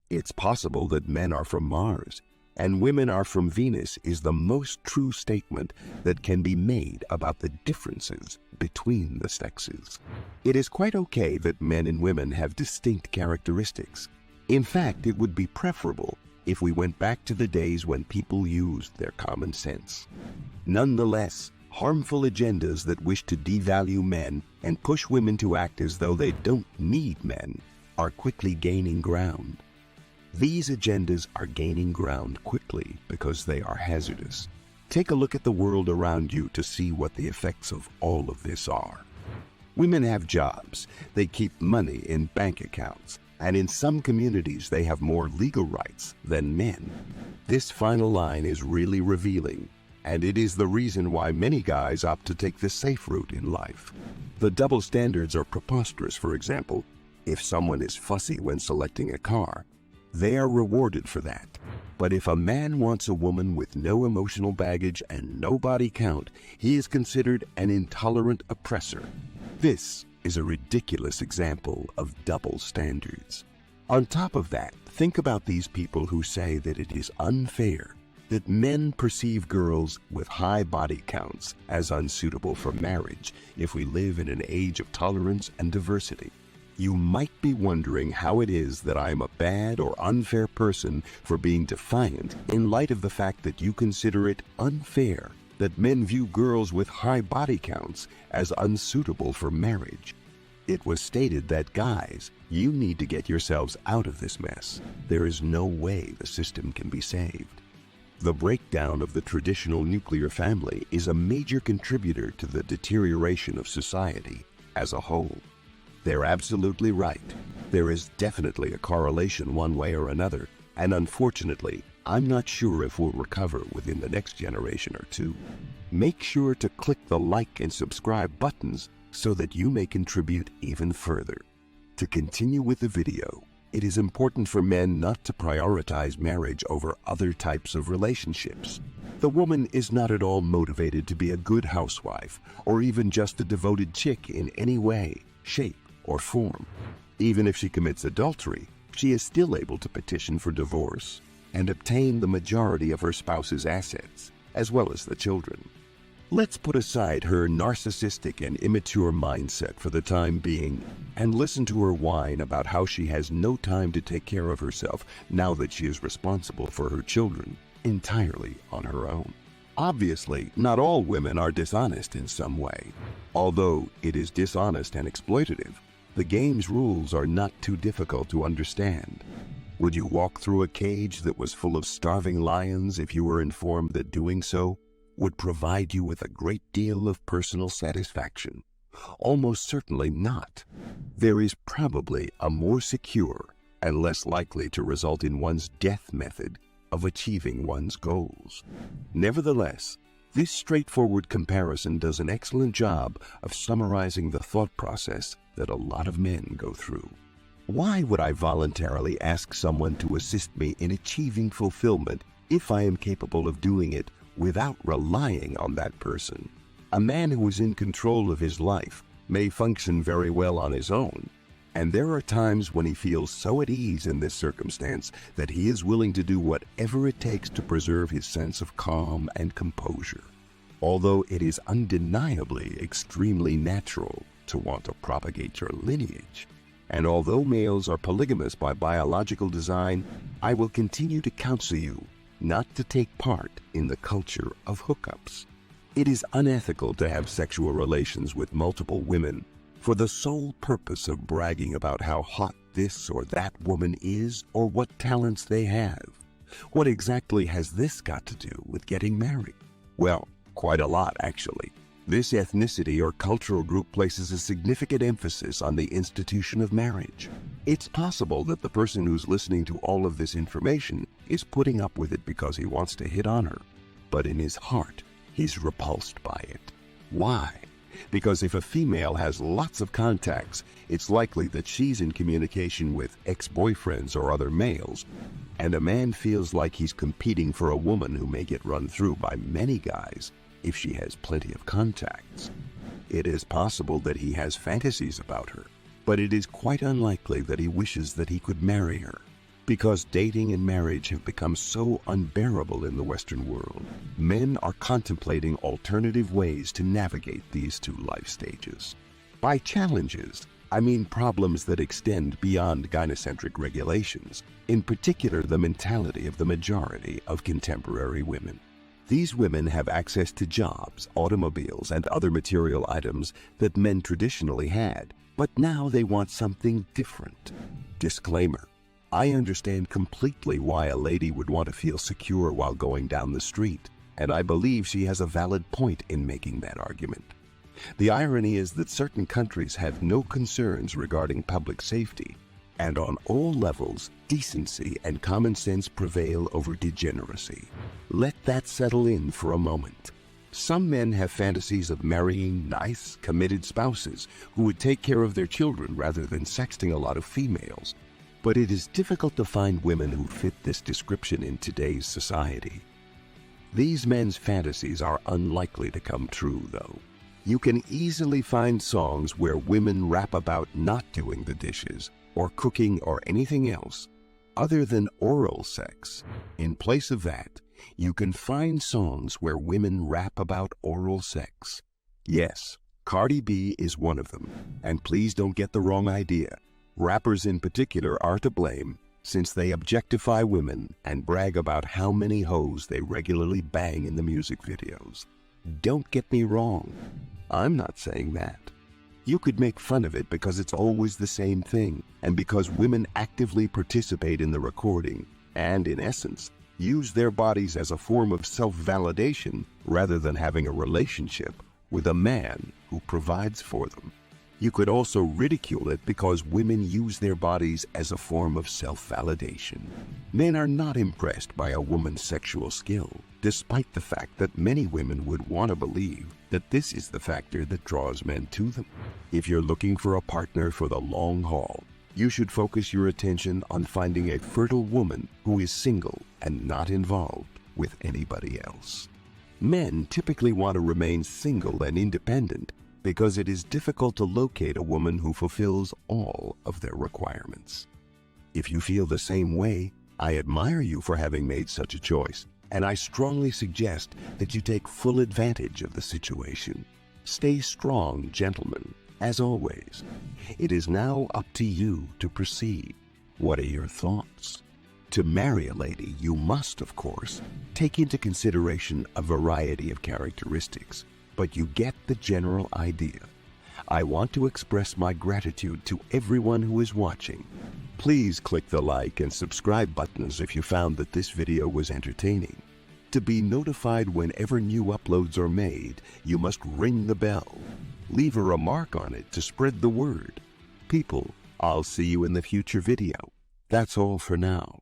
It's possible that men are from Mars and women are from Venus is the most true statement that can be made about the differences between the sexes. It is quite okay that men and women have distinct characteristics. In fact, it would be preferable if we went back to the days when people used their common sense. Nonetheless, harmful agendas that wish to devalue men and push women to act as though they don't need men are quickly gaining ground. These agendas are gaining ground quickly because they are hazardous. Take a look at the world around you to see what the effects of all of this are. Women have jobs, they keep money in bank accounts, and in some communities they have more legal rights than men. This final line is really revealing, and it is the reason why many guys opt to take the safe route in life. The double standards are preposterous. For example, if someone is fussy when selecting a car, they are rewarded for that. But if a man wants a woman with no emotional baggage and no body count, he is considered an intolerant oppressor. This is a ridiculous example of double standards. On top of that, think about these people who say that it is unfair that men perceive girls with high body counts as unsuitable for marriage if we live in an age of tolerance and diversity. You might be wondering how it is that I am a bad or unfair person for being defiant in light of the fact that you consider it unfair that men view girls with high body counts as unsuitable for marriage. It was stated that, guys, you need to get yourselves out of this mess. There is no way the system can be saved. The breakdown of the traditional nuclear family is a major contributor to the deterioration of society as a whole. They're absolutely right. There is definitely a correlation one way or another, and unfortunately, I'm not sure if we'll recover within the next generation or two. Make sure to click the like and subscribe buttons so that you may contribute even further. To continue with the video, it is important for men not to prioritize marriage over other types of relationships. The woman is not at all motivated to be a good housewife or even just a devoted chick in any way, shape, or form. Even if she commits adultery, she is still able to petition for divorce and obtain the majority of her spouse's assets, as well as the children. Let's put aside her narcissistic and immature mindset for the time being and listen to her whine about how she has no time to take care of herself now that she is responsible for her children entirely on her own. Obviously, not all women are dishonest in some way. Although it is dishonest and exploitative, the game's rules are not too difficult to understand. Would you walk through a cage that was full of starving lions if you were informed that doing so would provide you with a great deal of personal satisfaction? Almost certainly not. There is probably a more secure and less likely to result in one's death method of achieving one's goals. Nevertheless, this straightforward comparison does an excellent job of summarizing the thought process that a lot of men go through. Why would I voluntarily ask someone to assist me in achieving fulfillment if I am capable of doing it without relying on that person? A man who is in control of his life may function very well on his own, and there are times when he feels so at ease in this circumstance that he is willing to do whatever it takes to preserve his sense of calm and composure. Although it is undeniably extremely natural to want to propagate your lineage, and although males are polygamous by biological design, I will continue to counsel you not to take part in the culture of hookups. It is unethical to have sexual relations with multiple women for the sole purpose of bragging about how hot this or that woman is or what talents they have. What exactly has this got to do with getting married? Well, quite a lot, actually. This ethnicity or cultural group places a significant emphasis on the institution of marriage. It's possible that the person who's listening to all of this information is putting up with it because he wants to hit on her, but in his heart, he's repulsed by it. Why? Because if a female has lots of contacts, it's likely that she's in communication with ex-boyfriends or other males, and a man feels like he's competing for a woman who may get run through by many guys if she has plenty of contacts. It is possible that he has fantasies about her, but it is quite unlikely that he wishes that he could marry her, Because dating and marriage have become so unbearable in the Western world, men are contemplating alternative ways to navigate these two life stages. By challenges, I mean problems that extend beyond gynocentric regulations, in particular the mentality of the majority of contemporary women. These women have access to jobs, automobiles, and other material items that men traditionally had, but now they want something different. Disclaimer: I understand completely why a lady would want to feel secure while going down the street, and I believe she has a valid point in making that argument. The irony is that certain countries have no concerns regarding public safety, and on all levels, decency and common sense prevail over degeneracy. Let that settle in for a moment. Some men have fantasies of marrying nice, committed spouses who would take care of their children rather than sexting a lot of females. But it is difficult to find women who fit this description in today's society. These men's fantasies are unlikely to come true, though. You can easily find songs where women rap about not doing the dishes, or cooking, or anything else other than oral sex. In place of that, you can find songs where women rap about oral sex. Yes, Cardi B is one of them, and please don't get the wrong idea. Rappers in particular are to blame, since they objectify women and brag about how many hoes they regularly bang in the music videos. Don't get me wrong, I'm not saying that. You could make fun of it because it's always the same thing, and because women actively participate in the recording and, in essence, use their bodies as a form of self-validation rather than having a relationship with a man who provides for them. You could also ridicule it because women use their bodies as a form of self-validation. Men are not impressed by a woman's sexual skill, despite the fact that many women would want to believe that this is the factor that draws men to them. If you're looking for a partner for the long haul, you should focus your attention on finding a fertile woman who is single and not involved with anybody else. Men typically want to remain single and independent because it is difficult to locate a woman who fulfills all of their requirements. If you feel the same way, I admire you for having made such a choice, and I strongly suggest that you take full advantage of the situation. Stay strong, gentlemen. As always, it is now up to you to proceed. What are your thoughts? To marry a lady, you must, of course, take into consideration a variety of characteristics, but you get the general idea. I want to express my gratitude to everyone who is watching. Please click the like and subscribe buttons if you found that this video was entertaining. To be notified whenever new uploads are made, you must ring the bell. Leave a remark on it to spread the word. People, I'll see you in the future video. That's all for now.